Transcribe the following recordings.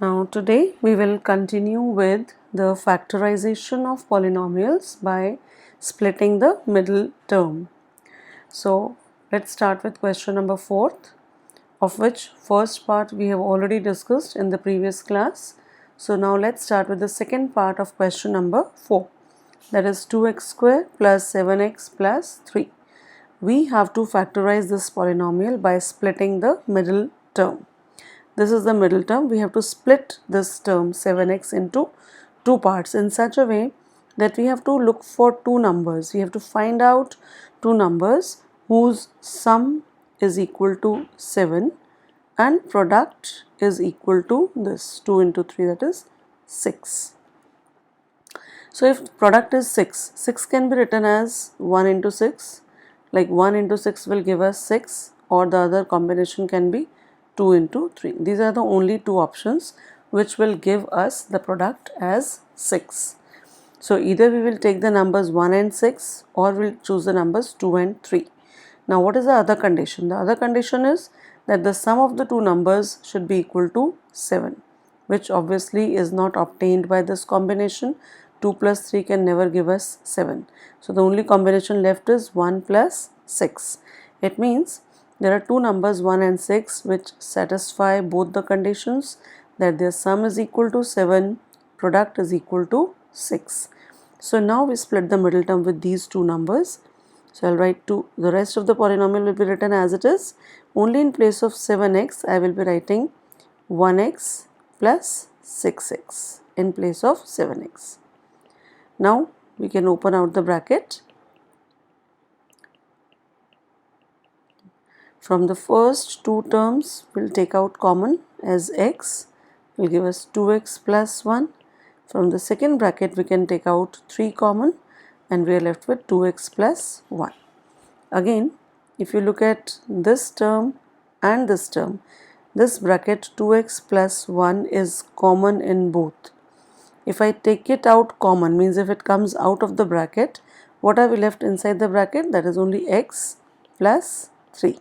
Now today we will continue with the factorization of polynomials by splitting the middle term. So let's start with question number 4, of which first part we have already discussed in the previous class. So now let's start with the second part of question number 4, that is 2x square plus 7x plus 3. We have to factorize this polynomial by splitting the middle term. This is the middle term. We have to split this term 7x into two parts in such a way that we have to look for two numbers. We have to find out two numbers whose sum is equal to 7 and product is equal to this 2 into 3, that is 6. So if product is 6, 6 can be written as 1 into 6, like 1 into 6 will give us 6, or the other combination can be 2 into 3. These are the only two options which will give us the product as 6. So either we will take the numbers 1 and 6 or we'll choose the numbers 2 and 3. Now what is the other condition? The other condition is that the sum of the two numbers should be equal to 7, which obviously is not obtained by this combination. 2 plus 3 can never give us 7. So the only combination left is 1 plus 6. It means there are two numbers 1 and 6 which satisfy both the conditions, that their sum is equal to 7, product is equal to 6. So now we split the middle term with these two numbers. So I'll write the rest of the polynomial will be written as it is. Only in place of 7x I will be writing 1x plus 6x in place of 7x. Now we can open out the bracket. From the first two terms, we'll take out common as x, will give us 2x plus 1. From the second bracket, we can take out 3 common and we are left with 2x plus 1. Again, if you look at this term and this term, this bracket 2x plus 1 is common in both. If I take it out common, means if it comes out of the bracket, what are we left inside the bracket? That is only x plus 3.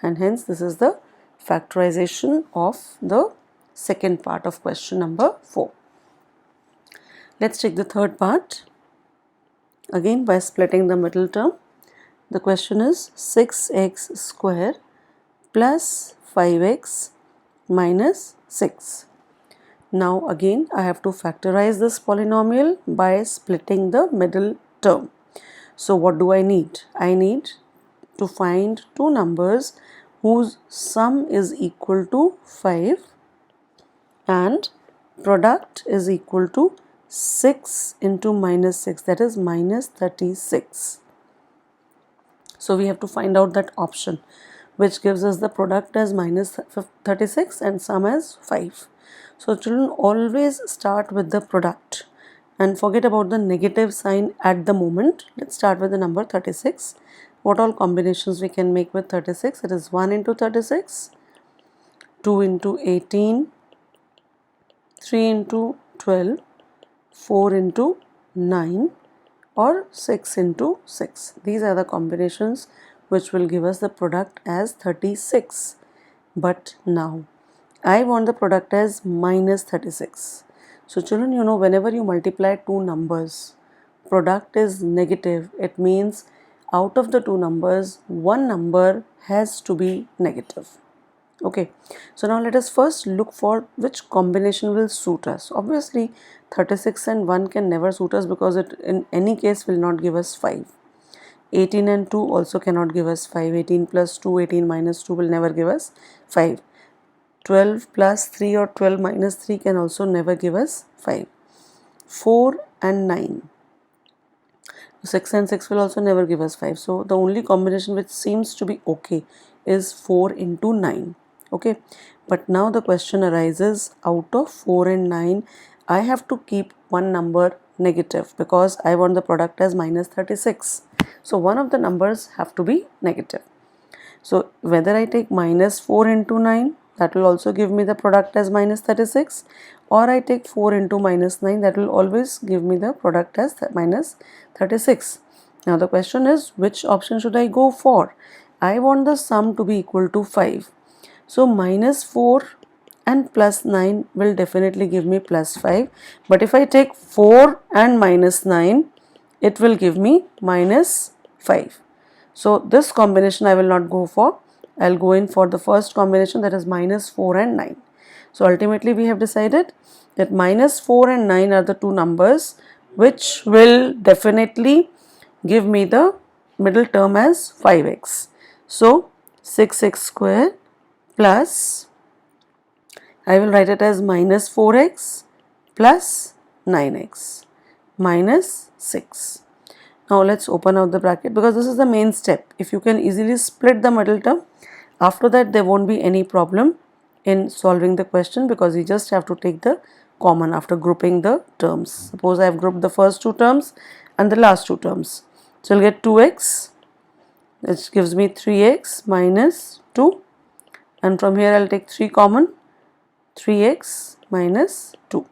And hence this is the factorization of the second part of question number 4. Let's take the third part. Again, by splitting the middle term, the question is 6x square plus 5x minus 6. Now again I have to factorize this polynomial by splitting the middle term. So what do I need? I need to find two numbers whose sum is equal to 5 and product is equal to 6 into minus 6, that is minus 36. So we have to find out that option which gives us the product as minus 36 and sum as 5. So children, always start with the product and forget about the negative sign at the moment. Let's start with the number 36. What all combinations we can make with 36? It is 1 into 36, 2 into 18, 3 into 12, 4 into 9 or 6 into 6. These are the combinations which will give us the product as 36. But now I want the product as minus 36. So children, you know, whenever you multiply two numbers, product is negative. It means out of the two numbers, one number has to be negative. Okay, so now let us first look for which combination will suit us. Obviously 36 and 1 can never suit us because it in any case will not give us 5. 18 and 2 also cannot give us 5. 18 plus 2, 18 minus 2 will never give us 5. 12 plus 3 or 12 minus 3 can also never give us 5. 4 and 9. 6 and 6 will also never give us 5. So the only combination which seems to be okay is 4 into 9. Okay. But now the question arises, out of 4 and 9, I have to keep one number negative because I want the product as minus 36. So one of the numbers have to be negative. So whether I take minus 4 into 9, that will also give me the product as minus 36, or I take 4 into minus 9, that will always give me the product as minus 36. Now the question is, which option should I go for? I want the sum to be equal to 5. So minus 4 and plus 9 will definitely give me plus 5. But if I take 4 and minus 9, it will give me minus 5. So this combination I will not go for. I will go in for the first combination, that is minus 4 and 9. So ultimately we have decided that minus 4 and 9 are the two numbers which will definitely give me the middle term as 5x. So 6x square plus, I will write it as minus 4x plus 9x minus 6. Now let's open out the bracket, because this is the main step. If you can easily split the middle term, after that there won't be any problem in solving the question, because you just have to take the common after grouping the terms. Suppose I have grouped the first two terms and the last two terms. So I'll get 2x, which gives me 3x minus 2, and from here I'll take 3 common, 3x minus 2.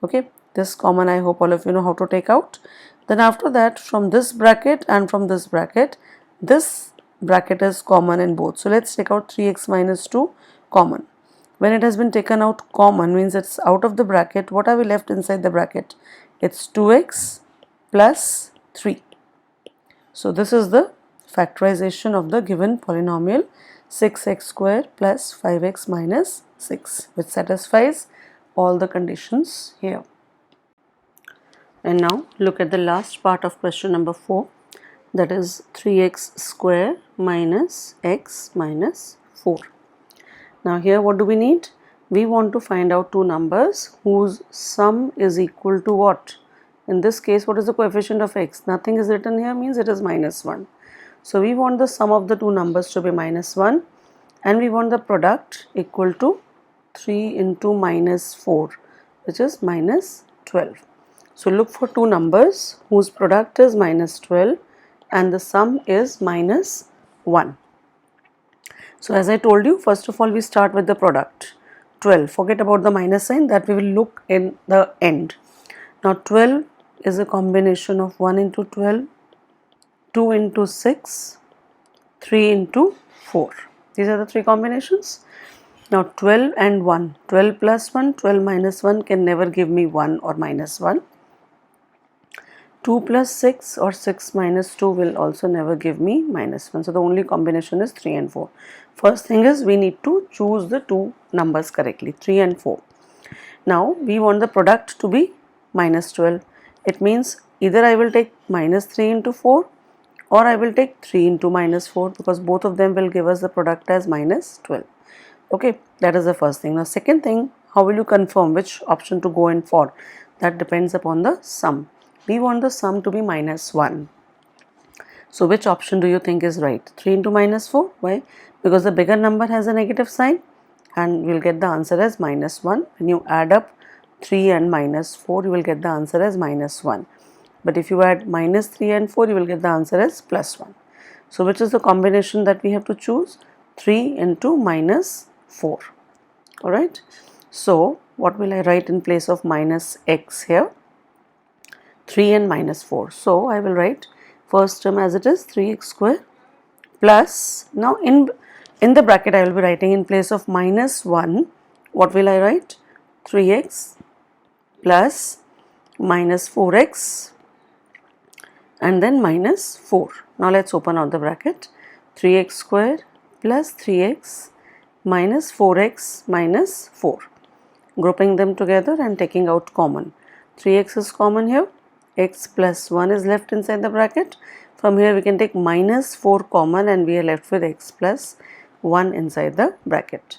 Okay, this common I hope all of you know how to take out. Then after that, from this bracket and from this bracket is common in both. So let's take out 3x minus 2 common. When it has been taken out common, means it's out of the bracket. What are we left inside the bracket? It's 2x plus 3. So this is the factorization of the given polynomial 6x square plus 5x minus 6, which satisfies all the conditions here. And now look at the last part of question number 4, that is 3x square minus x minus 4. Now here what do we need? We want to find out two numbers whose sum is equal to what? In this case, what is the coefficient of x? Nothing is written here, means it is minus 1. So we want the sum of the two numbers to be minus 1, and we want the product equal to 3 into minus 4, which is minus 12. So look for two numbers whose product is minus 12 and the sum is minus 1. So as I told you, first of all we start with the product. 12, forget about the minus sign, that we will look in the end. Now 12 is a combination of 1 into 12, 2 into 6, 3 into 4. These are the three combinations. Now 12 and 1, 12 plus 1, 12 minus 1 can never give me 1 or minus 1. 2 plus 6 or 6 minus 2 will also never give me minus 1. So the only combination is 3 and 4. First thing is we need to choose the two numbers correctly, 3 and 4. Now we want the product to be minus 12. It means either I will take minus 3 into 4 or I will take 3 into minus 4, because both of them will give us the product as minus 12. Okay, that is the first thing. Now second thing, how will you confirm which option to go in for? That depends upon the sum. We want the sum to be minus 1. So which option do you think is right? 3 into minus 4. Why? Because the bigger number has a negative sign and we will get the answer as minus 1. When you add up 3 and minus 4, you will get the answer as minus 1. But if you add minus 3 and 4, you will get the answer as plus 1. So which is the combination that we have to choose? 3 into minus 4. Alright. So what will I write in place of minus x here? 3 and minus 4. So I will write first term as it is, 3x square plus, now in the bracket I will be writing in place of minus 1, what will I write? 3x plus minus 4x and then minus 4. Now let's open out the bracket. 3x square plus 3x minus 4x minus 4. Grouping them together and taking out common. 3x is common here. X plus 1 is left inside the bracket. From here we can take minus 4 common and we are left with x plus 1 inside the bracket.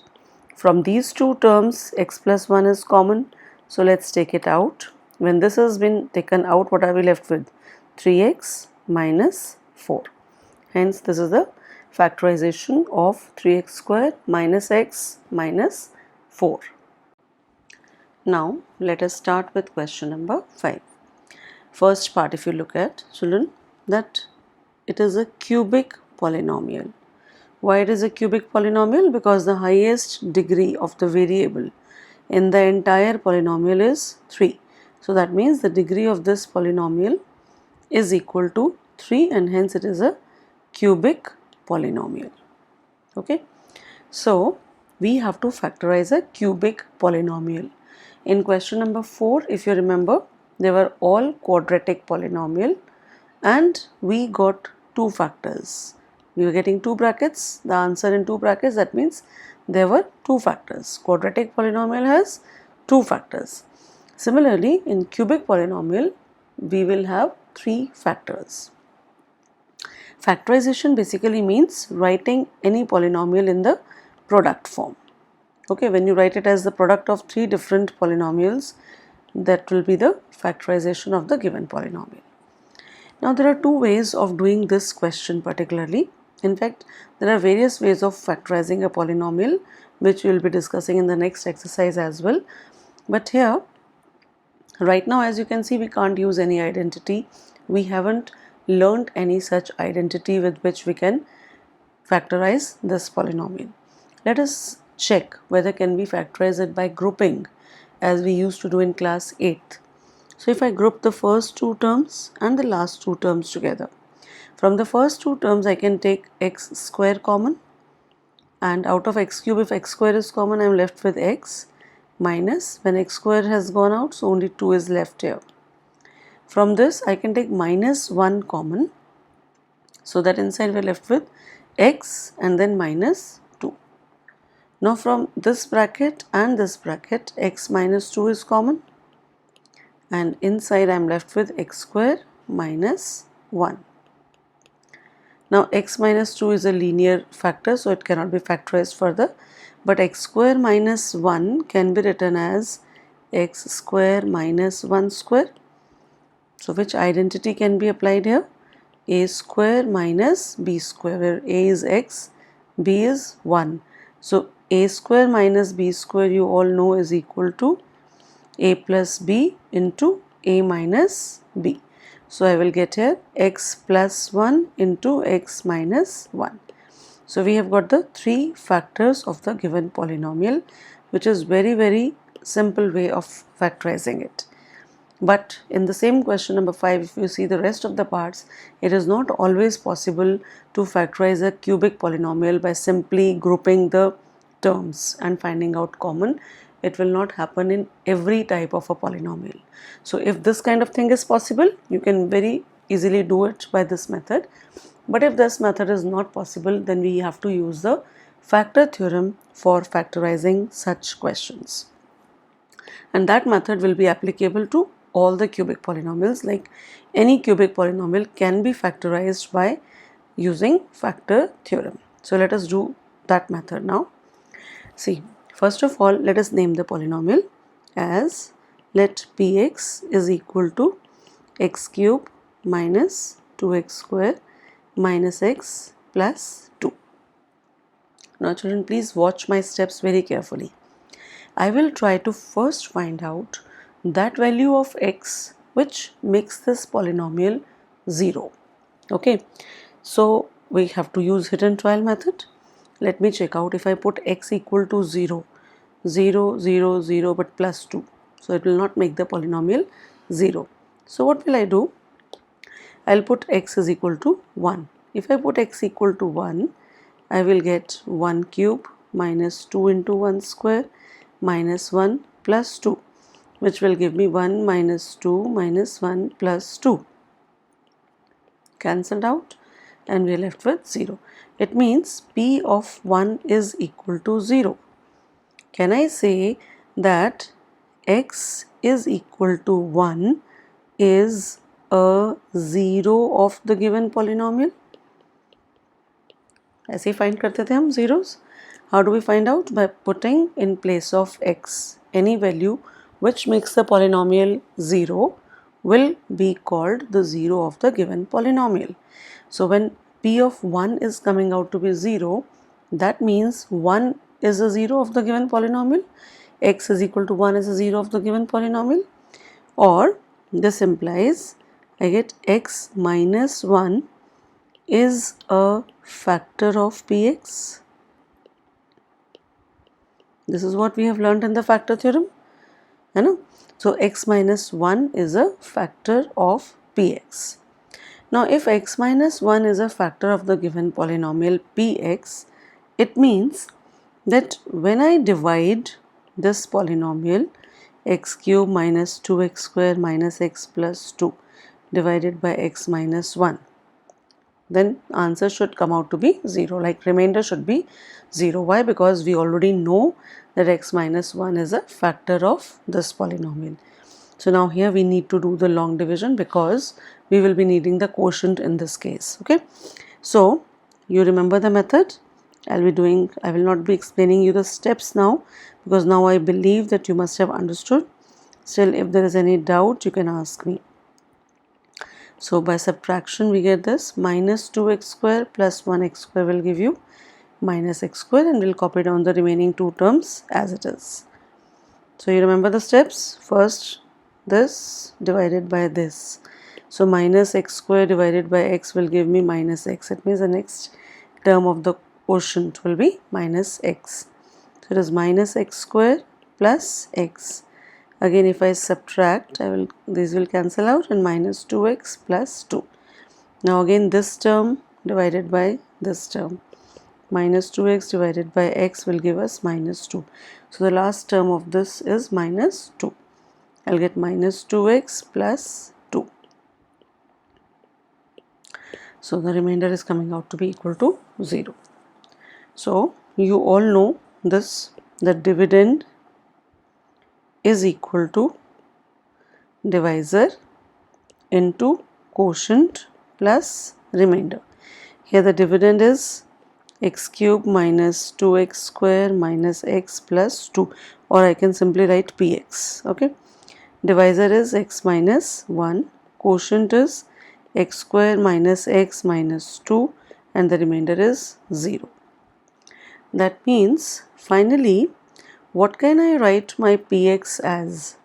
From these two terms, x plus 1 is common. So let's take it out. When this has been taken out, what are we left with? 3x minus 4. Hence this is the factorization of 3x square minus x minus 4. Now let us start with question number 5. First part, if you look at, children, that it is a cubic polynomial. Why it is a cubic polynomial? Because the highest degree of the variable in the entire polynomial is 3. So that means the degree of this polynomial is equal to 3 and hence it is a cubic polynomial. Okay. So we have to factorize a cubic polynomial. In question number 4, if you remember, they were all quadratic polynomial and we got two factors. We were getting two brackets, the answer in two brackets, that means there were two factors. Quadratic polynomial has two factors. Similarly, in cubic polynomial, we will have three factors. Factorization basically means writing any polynomial in the product form. Okay, when you write it as the product of three different polynomials, that will be the factorization of the given polynomial. Now there are two ways of doing this question particularly. In fact, there are various ways of factorizing a polynomial which we will be discussing in the next exercise as well. But here, right now, as you can see, we can't use any identity. We haven't learned any such identity with which we can factorize this polynomial. Let us check whether can we factorize it by grouping as we used to do in class 8th. So if I group the first two terms and the last two terms together, from the first two terms I can take x square common, and out of x cube, if x square is common, I am left with x minus, when x square has gone out, so only 2 is left here. From this I can take minus 1 common, so that inside we are left with x and then minus 2. Now from this bracket and this bracket, x minus 2 is common, and inside I am left with x square minus 1. Now x minus 2 is a linear factor, so it cannot be factorized further, but x square minus 1 can be written as x square minus 1 square. So which identity can be applied here? A square minus b square, where a is x, b is 1. So a square minus b square, you all know, is equal to a plus b into a minus b. So I will get here x plus 1 into x minus 1. So we have got the three factors of the given polynomial, which is very simple way of factorizing it. But in the same question number 5, if you see the rest of the parts, it is not always possible to factorize a cubic polynomial by simply grouping the terms and finding out common. It will not happen in every type of a polynomial. So if this kind of thing is possible, you can very easily do it by this method. But if this method is not possible, then we have to use the factor theorem for factorizing such questions. And that method will be applicable to all the cubic polynomials. Like any cubic polynomial can be factorized by using factor theorem. So let us do that method now. See, first of all, let us name the polynomial as, let px is equal to x cube minus 2x square minus x plus 2. Now children, please watch my steps very carefully. I will try to first find out that value of x which makes this polynomial 0. Okay, so we have to use hidden trial method. Let me check out. If I put x equal to 0, 0, 0, 0, but plus 2, so it will not make the polynomial 0. So what will I do? I'll put x is equal to 1. If I put x equal to 1, I will get 1 cube minus 2 into 1 square minus 1 plus 2, which will give me 1 minus 2 minus 1 plus 2. Cancelled out and we are left with 0. It means p of 1 is equal to 0. Can I say that x is equal to 1 is a 0 of the given polynomial? ऐसे ही find करते थे हम zeros. How do we find out? By putting in place of x any value which makes the polynomial 0 will be called the 0 of the given polynomial. So when p of 1 is coming out to be 0, that means 1 is a 0 of the given polynomial, x is equal to 1 is a 0 of the given polynomial, or this implies I get x minus 1 is a factor of px. This is what we have learned in the factor theorem. So x minus 1 is a factor of px. Now if x minus 1 is a factor of the given polynomial px, it means that when I divide this polynomial x cube minus 2x square minus x plus 2 divided by x minus 1, then answer should come out to be 0, like remainder should be 0. Why? Because we already know that x minus 1 is a factor of this polynomial. So now here we need to do the long division because we will be needing the quotient in this case. Okay, so you remember the method. I will not be explaining you the steps now because now I believe that you must have understood. Still, if there is any doubt, you can ask me. So by subtraction we get this minus 2x square plus 1x square will give you minus x square, and we'll copy down the remaining two terms as it is. So you remember the steps. First this divided by this. So minus x square divided by x will give me minus x. It means the next term of the quotient will be minus x. So it is minus x square plus x. Again if I subtract, these will cancel out, and minus 2x plus 2. Now again this term divided by this term. Minus 2x divided by x will give us minus 2. So the last term of this is minus 2. I'll get minus 2x plus 2. So the remainder is coming out to be equal to 0. So you all know this, the dividend is equal to divisor into quotient plus remainder. Here the dividend is x cube minus 2x square minus x plus 2, or I can simply write px. Okay, divisor is x minus 1, quotient is x square minus x minus 2, and the remainder is 0. That means finally what can I write my px as?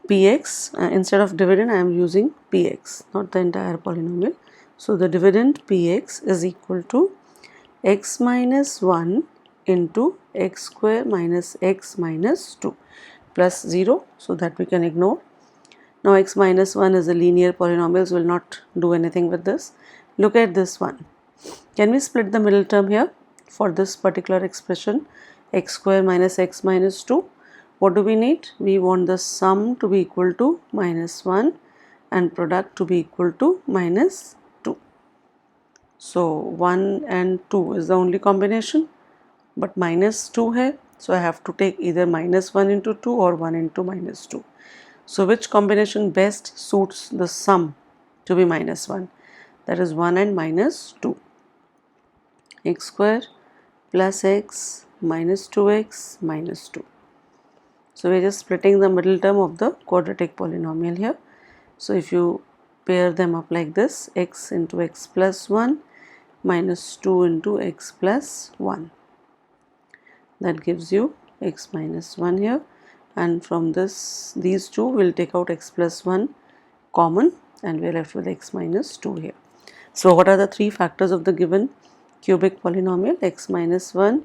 Px, instead of dividend I am using px, not the entire polynomial. So the dividend px is equal to x minus 1 into x square minus x minus 2 plus 0, so that we can ignore. Now x minus 1 is a linear polynomial, so we will not do anything with this. Look at this one. Can we split the middle term here for this particular expression, x square minus x minus 2? What do we need? We want the sum to be equal to minus 1 and product to be equal to minus 2. So 1 and 2 is the only combination, but minus 2 hai, so I have to take either minus 1 into 2 or 1 into minus 2. So which combination best suits the sum to be minus 1? That is 1 and minus 2. X square plus x minus 2x minus 2. So we are just splitting the middle term of the quadratic polynomial here. So if you pair them up like this, x into x plus 1 minus 2 into x plus 1. That gives you x minus 1 here, and from these two we will take out x plus 1 common, and we are left with x minus 2 here. So what are the three factors of the given cubic polynomial? X minus 1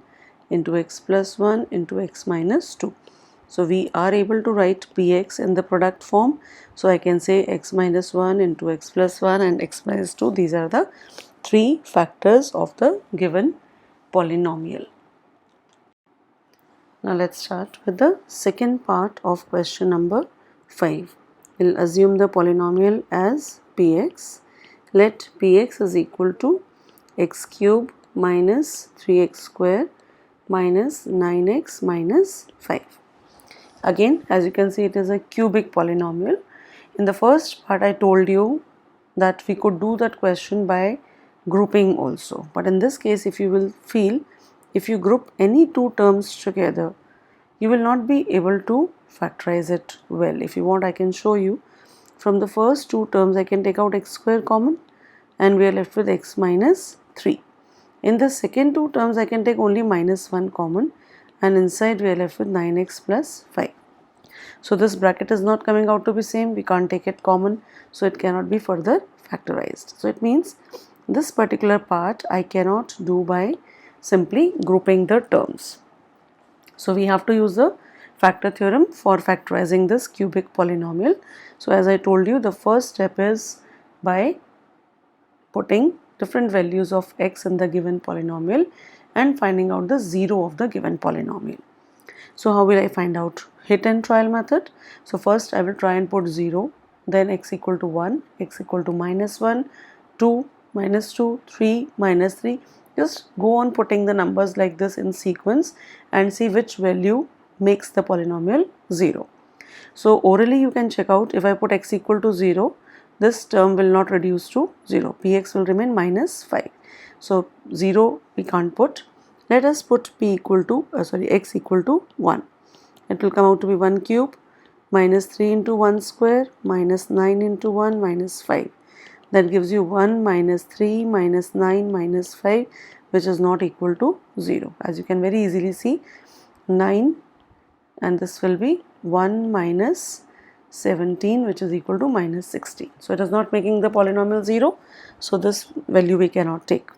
into x plus 1 into x minus 2. So we are able to write px in the product form. So I can say x minus 1 into x plus 1 and x minus 2. These are the three factors of the given polynomial. Now let's start with the second part of question number 5. We'll assume the polynomial as px. Let px is equal to x cube minus 3x square minus 9x minus 5. Again, as you can see, it is a cubic polynomial. In the first part I told you that we could do that question by grouping also, but in this case if you will feel, if you group any two terms together, you will not be able to factorize it well. If you want, I can show you. From the first two terms I can take out x square common, and we are left with x minus 3. In the second two terms I can take only minus 1 common, and inside we are left with 9x plus 5. So this bracket is not coming out to be same, we can't take it common, so it cannot be further factorized. So it means this particular part I cannot do by simply grouping the terms. So we have to use the factor theorem for factorizing this cubic polynomial. So as I told you, the first step is by putting different values of x in the given polynomial, and finding out the 0 of the given polynomial. So how will I find out? Hit and trial method. So first I will try and put 0, then x equal to 1, x equal to -1, 2, -2, 3, -3. Just go on putting the numbers like this in sequence and see which value makes the polynomial 0. So orally you can check out, if I put x equal to 0, this term will not reduce to 0. Px will remain -5. So 0 we can't put. Let us put x equal to 1. It will come out to be 1 cube -3 into 1 square -9 into 1 -5. That gives you 1 -3 -9 -5, which is not equal to 0. As you can very easily see, 9, and this will be 1 minus 17, which is equal to -16. So it is not making the polynomial 0. So this value we cannot take.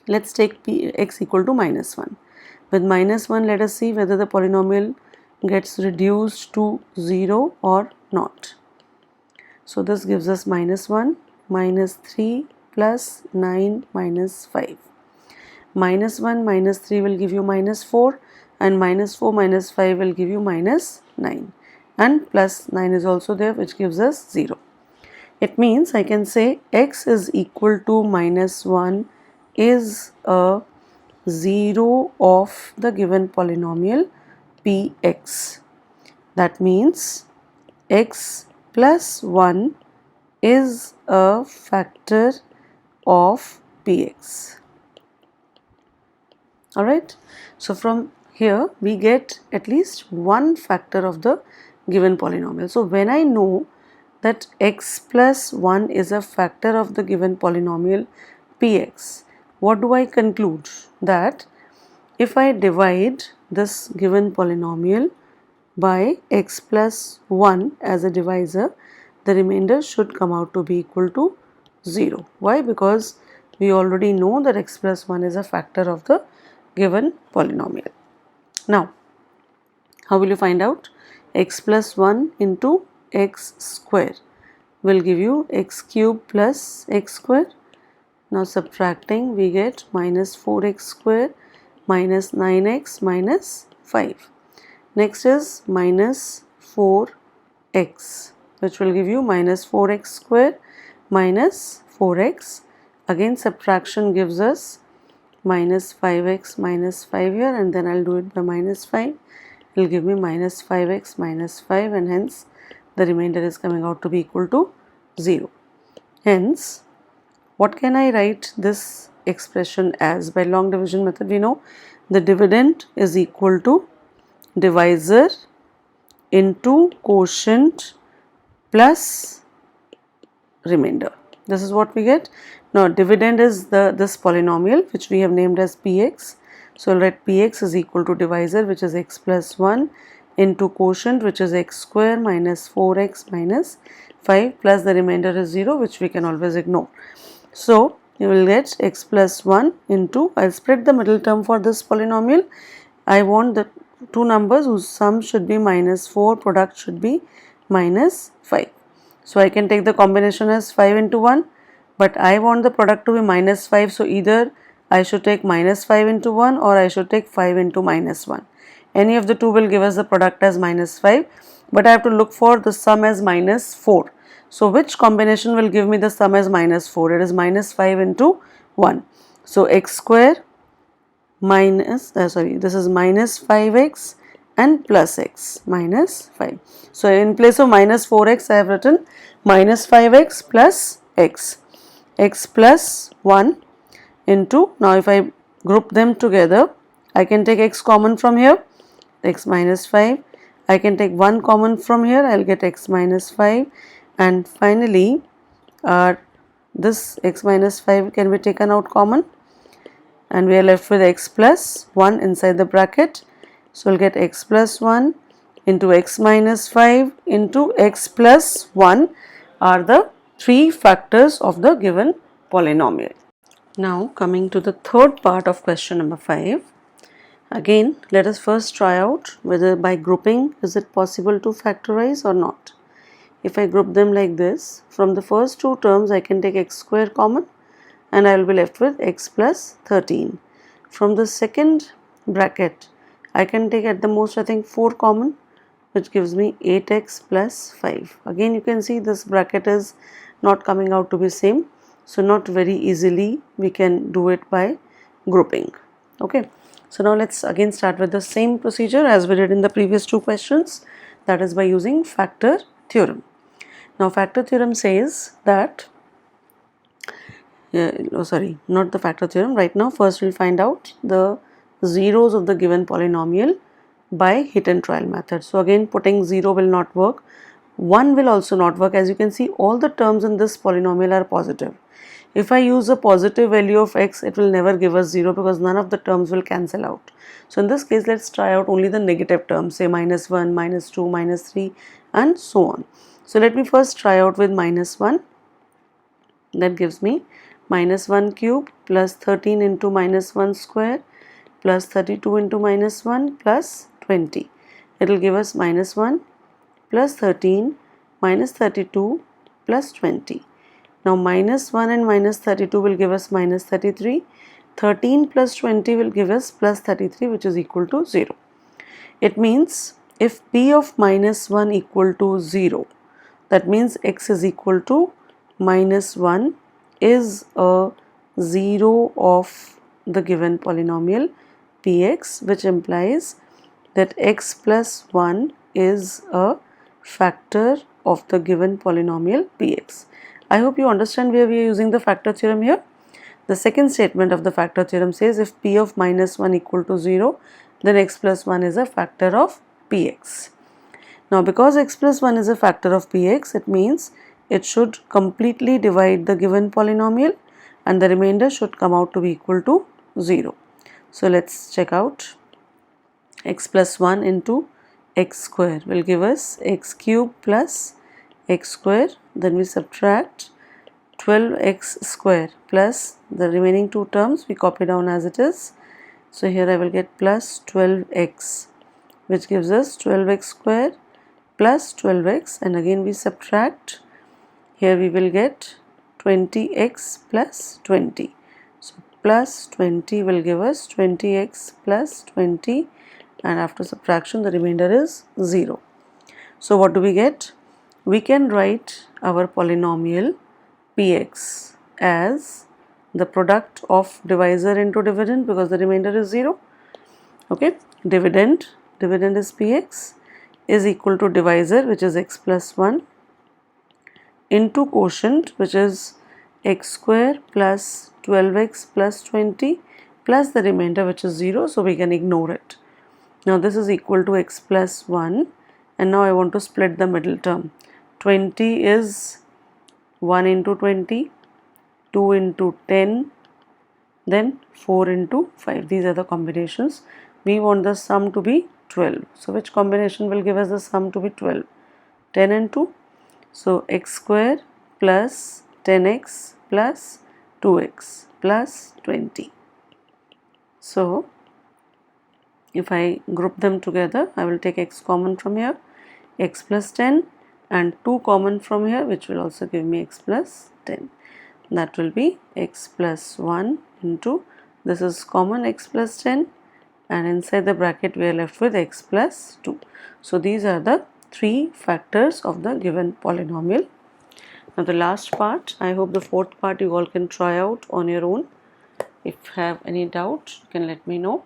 Let's take x equal to -1. With -1, let us see whether the polynomial gets reduced to 0 or not. So this gives us -1, -3 plus 9 minus 5. -1 minus 3 will give you -4, and -4 minus 5 will give you -9, and plus 9 is also there, which gives us 0. It means I can say x is equal to -1 is a 0 of the given polynomial px. That means x plus 1 is a factor of px. Alright, so from here we get at least one factor of the given polynomial. So when I know that x plus 1 is a factor of the given polynomial px, what do I conclude? That if I divide this given polynomial by x plus 1 as a divisor, the remainder should come out to be equal to 0. Why? Because we already know that x plus 1 is a factor of the given polynomial. Now, how will you find out? X plus 1 into x square will give you x cube plus x square. Now subtracting, we get -4x square minus 9x minus 5. Next is -4x, which will give you -4x square minus 4x. Again subtraction gives us -5x minus 5 here, and then I'll do it by -5. It will give me -5x minus 5, and hence the remainder is coming out to be equal to 0. Hence, what can I write this expression as? By long division method, we know the dividend is equal to divisor into quotient plus remainder. This is what we get. Now dividend is this polynomial which we have named as px. So I'll write px is equal to divisor, which is x plus 1, into quotient, which is x square minus 4x minus 5, plus the remainder is 0, which we can always ignore. So you will get x plus 1 into, I'll spread the middle term for this polynomial. I want the two numbers whose sum should be -4, product should be -5. So I can take the combination as 5 into 1, but I want the product to be -5, so either I should take -5 into 1 or I should take 5 into -1. Any of the two will give us the product as -5, but I have to look for the sum as -4. So which combination will give me the sum as -4? It is -5 into 1. So x square minus, this is -5x and plus x minus 5. So in place of -4x, I have written -5x plus x. X plus 1 into, now if I group them together, I can take x common from here, x minus 5. I can take 1 common from here, I will get x minus 5. And finally, this x minus 5 can be taken out common, and we are left with x plus 1 inside the bracket. So we'll get x plus 1 into x minus 5 into x plus 1 are the three factors of the given polynomial. Now coming to the third part of question number 5. Again, let us first try out whether by grouping is it possible to factorize or not. If I group them like this, from the first two terms I can take x square common and I will be left with x plus 13. from the second bracket I can take at the most I think 4 common, which gives me 8x plus 5. Again you can see this bracket is not coming out to be same, so not very easily we can do it by grouping. Okay, so now let's again start with the same procedure as we did in the previous two questions, that is by using factor theorem. Now factor theorem says that not the factor theorem. Right now first we'll find out the zeros of the given polynomial by hit and trial method. So again putting 0 will not work, 1 will also not work. As you can see, all the terms in this polynomial are positive. If I use a positive value of x, it will never give us 0 because none of the terms will cancel out. So in this case, let's try out only the negative terms, say -1, -2, -3 and so on. So let me first try out with -1. That gives me -1 cube plus 13 into -1 square plus 32 into -1 plus 20. It will give us -1 plus 13 minus 32 plus 20. Now -1 and -32 will give us -33. 13 plus 20 will give us plus 33, which is equal to 0. It means if p of -1 equal to 0, that means x is equal to -1 is a 0 of the given polynomial px, which implies that x plus 1 is a factor of the given polynomial px. I hope you understand where we are using the factor theorem here. The second statement of the factor theorem says if p of -1 equal to 0, then x plus 1 is a factor of px. Now because x plus 1 is a factor of px, it means it should completely divide the given polynomial and the remainder should come out to be equal to 0. So let's check out. X plus 1 into x square will give us x cube plus x square, then we subtract 12x square plus the remaining two terms we copy down as it is. So here I will get plus 12x, which gives us 12x square plus 12x, and again we subtract. Here we will get 20x plus 20. So plus 20 will give us 20x plus 20, and after subtraction the remainder is 0. So what do we get? We can write our polynomial px as the product of divisor into dividend because the remainder is 0. Okay, dividend is px is equal to divisor, which is x plus 1, into quotient, which is x square plus 12x plus 20 plus the remainder, which is 0, so we can ignore it. Now this is equal to x plus 1, and now I want to split the middle term. 20 is 1 into 20, 2 into 10, then 4 into 5. These are the combinations. We want the sum to be 12. So which combination will give us the sum to be 12? 10 and 2. So x square plus 10x plus 2x plus 20. So if I group them together, I will take x common from here, x plus 10, and 2 common from here, which will also give me x plus 10. That will be x plus 1 into, this is common, x plus 10, and inside the bracket we are left with x plus 2. So these are the three factors of the given polynomial. Now the last part, I hope the fourth part you all can try out on your own. If you have any doubt, you can let me know.